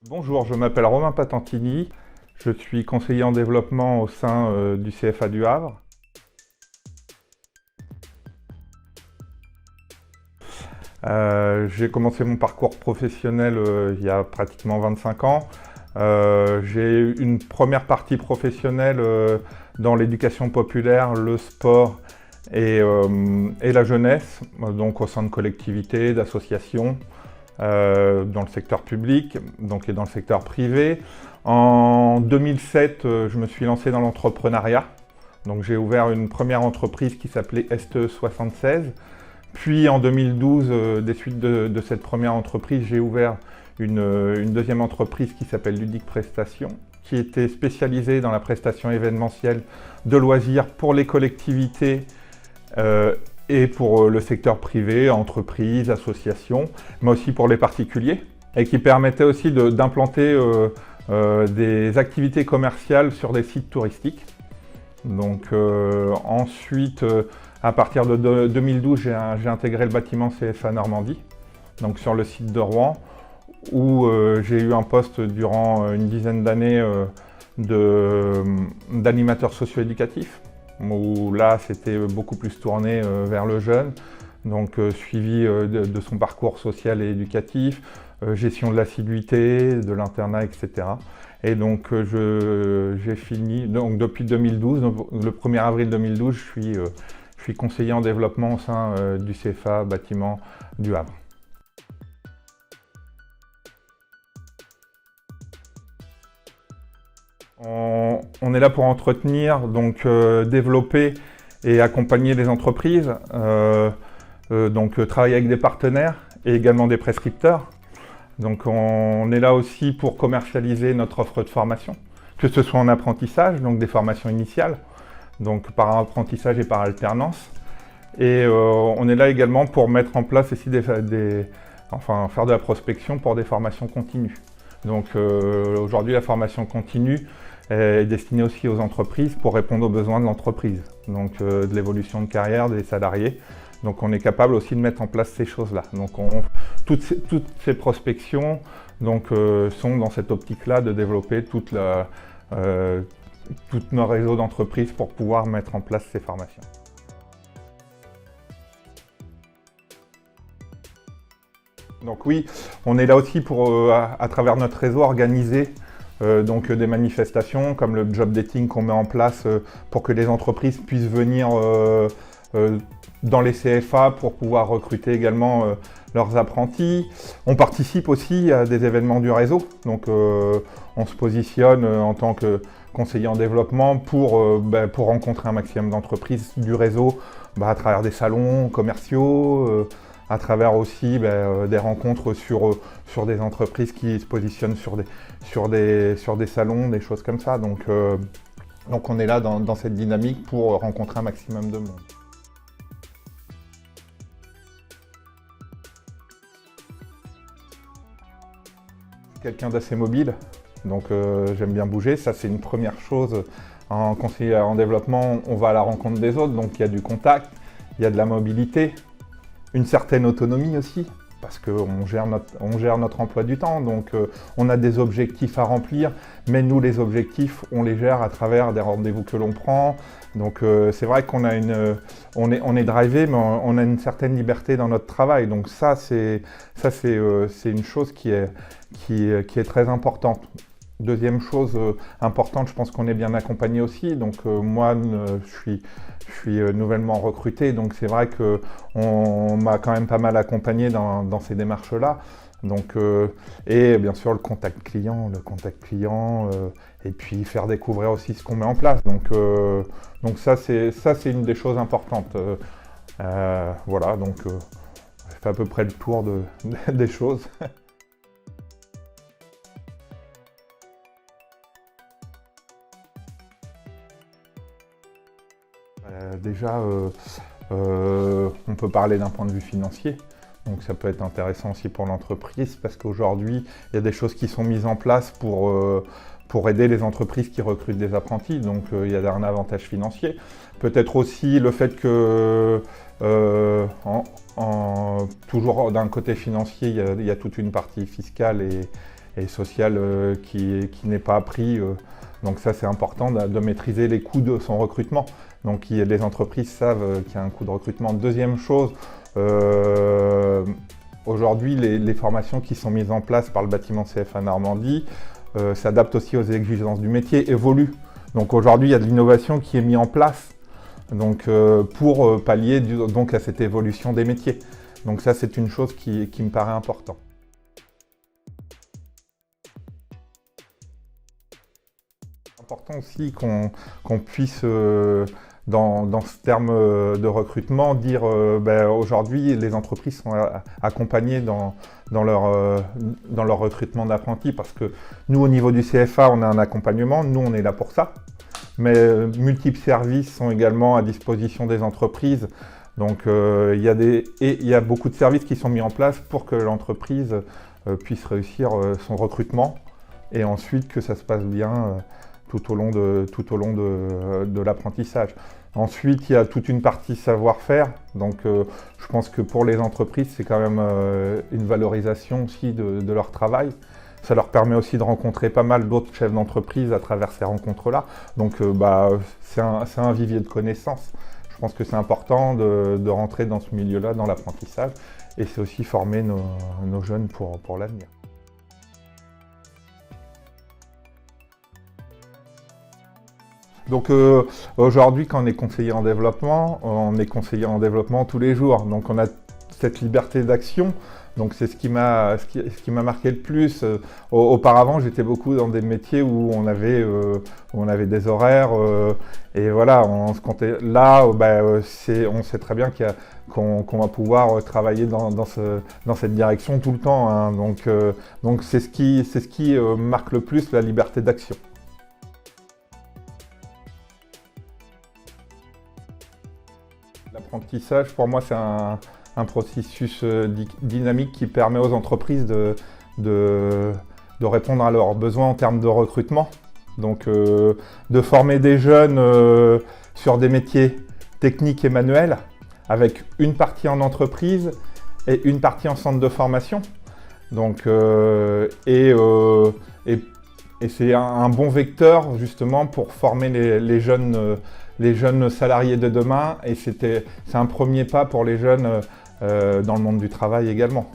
Bonjour, je m'appelle Romain Patentini, je suis conseiller en développement au sein du CFA du Havre. J'ai commencé mon parcours professionnel il y a pratiquement 25 ans. J'ai eu une première partie professionnelle dans l'éducation populaire, le sport et la jeunesse, donc au sein de collectivités, d'associations, dans le secteur public donc, et dans le secteur privé. En 2007, je me suis lancé dans l'entrepreneuriat. Donc j'ai ouvert une première entreprise qui s'appelait STE76. Puis en 2012, des suites de cette première entreprise, j'ai ouvert une deuxième entreprise qui s'appelle Ludic Prestations, qui était spécialisée dans la prestation événementielle de loisirs pour les collectivités et pour le secteur privé, entreprises, associations, mais aussi pour les particuliers, et qui permettait aussi d'implanter des activités commerciales sur des sites touristiques. Donc ensuite, à partir de 2012, j'ai intégré le bâtiment CFA Normandie, donc sur le site de Rouen, où j'ai eu un poste durant une dizaine d'années d'animateur socio-éducatif, où là c'était beaucoup plus tourné vers le jeune, donc suivi de son parcours social et éducatif, gestion de l'assiduité, de l'internat, etc. Et donc j'ai fini, donc depuis 2012, le 1er avril 2012, je suis conseiller en développement au sein du CFA bâtiment du Havre. On est là pour entretenir, donc développer et accompagner les entreprises, donc travailler avec des partenaires et également des prescripteurs. Donc on est là aussi pour commercialiser notre offre de formation, que ce soit en apprentissage, donc des formations initiales, donc par apprentissage et par alternance. Et on est là également pour mettre en place aussi faire de la prospection pour des formations continues. Donc aujourd'hui la formation continue est destinée aussi aux entreprises pour répondre aux besoins de l'entreprise, donc de l'évolution de carrière des salariés. Donc on est capable aussi de mettre en place ces choses-là. Donc toutes ces prospections donc, sont dans cette optique-là de développer tous nos réseaux d'entreprises pour pouvoir mettre en place ces formations. Donc oui, on est là aussi pour, à travers notre réseau, organiser donc des manifestations comme le job dating qu'on met en place pour que les entreprises puissent venir dans les CFA pour pouvoir recruter également leurs apprentis. On participe aussi à des événements du réseau, donc on se positionne en tant que conseiller en développement pour rencontrer un maximum d'entreprises du réseau à travers des salons commerciaux, à travers aussi des rencontres sur des entreprises qui se positionnent sur des salons, des choses comme ça. Donc on est là dans cette dynamique pour rencontrer un maximum de monde. Quelqu'un d'assez mobile, donc j'aime bien bouger, ça c'est une première chose. En conseiller en développement, on va à la rencontre des autres, donc il y a du contact, il y a de la mobilité, une certaine autonomie aussi, parce qu'on gère notre emploi du temps, donc on a des objectifs à remplir, mais nous les objectifs, on les gère à travers des rendez-vous que l'on prend. Donc c'est vrai qu'on a on est drivé, mais on a une certaine liberté dans notre travail. Donc ça c'est une chose qui est très importante. Deuxième chose importante, je pense qu'on est bien accompagné aussi. Donc moi, je suis nouvellement recruté, donc c'est vrai qu'on m'a quand même pas mal accompagné dans ces démarches-là. Donc, et bien sûr le contact client, et puis faire découvrir aussi ce qu'on met en place. Donc ça c'est une des choses importantes. Voilà, donc j'ai fait à peu près le tour des choses. Déjà, on peut parler d'un point de vue financier. Donc ça peut être intéressant aussi pour l'entreprise parce qu'aujourd'hui, il y a des choses qui sont mises en place pour aider les entreprises qui recrutent des apprentis. Donc il y a un avantage financier. Peut-être aussi le fait que, toujours d'un côté financier, il y a toute une partie fiscale et social qui n'est pas appris. Donc ça, c'est important de maîtriser les coûts de son recrutement. Donc les entreprises savent qu'il y a un coût de recrutement. Deuxième chose, aujourd'hui, les formations qui sont mises en place par le bâtiment CFA Normandie s'adaptent aussi aux exigences du métier, évoluent. Donc aujourd'hui, il y a de l'innovation qui est mise en place donc, pour pallier donc, à cette évolution des métiers. Donc ça, c'est une chose qui me paraît importante. C'est important aussi qu'on puisse, dans ce terme de recrutement, dire aujourd'hui, les entreprises sont accompagnées dans leur recrutement d'apprentis parce que nous, au niveau du CFA, on a un accompagnement, nous, on est là pour ça. Mais multiples services sont également à disposition des entreprises. Donc il y a beaucoup de services qui sont mis en place pour que l'entreprise puisse réussir son recrutement et ensuite que ça se passe bien tout au long de l'apprentissage. Ensuite, il y a toute une partie savoir-faire. Donc je pense que pour les entreprises, c'est quand même une valorisation aussi de leur travail. Ça leur permet aussi de rencontrer pas mal d'autres chefs d'entreprise à travers ces rencontres-là. Donc c'est un vivier de connaissances. Je pense que c'est important de rentrer dans ce milieu-là, dans l'apprentissage. Et c'est aussi former nos jeunes pour l'avenir. Donc aujourd'hui, quand on est conseiller en développement tous les jours. Donc on a cette liberté d'action. Donc c'est ce qui m'a marqué le plus. Auparavant, j'étais beaucoup dans des métiers où on avait des horaires et voilà, on se comptait. Là, on sait très bien qu'on va pouvoir travailler dans cette direction tout le temps. Hein. Donc c'est ce qui marque le plus la liberté d'action. L'apprentissage, pour moi, c'est un processus dynamique qui permet aux entreprises de répondre à leurs besoins en termes de recrutement. Donc de former des jeunes sur des métiers techniques et manuels avec une partie en entreprise et une partie en centre de formation. Donc, et c'est un bon vecteur justement pour former les jeunes salariés de demain et c'est un premier pas pour les jeunes dans le monde du travail également.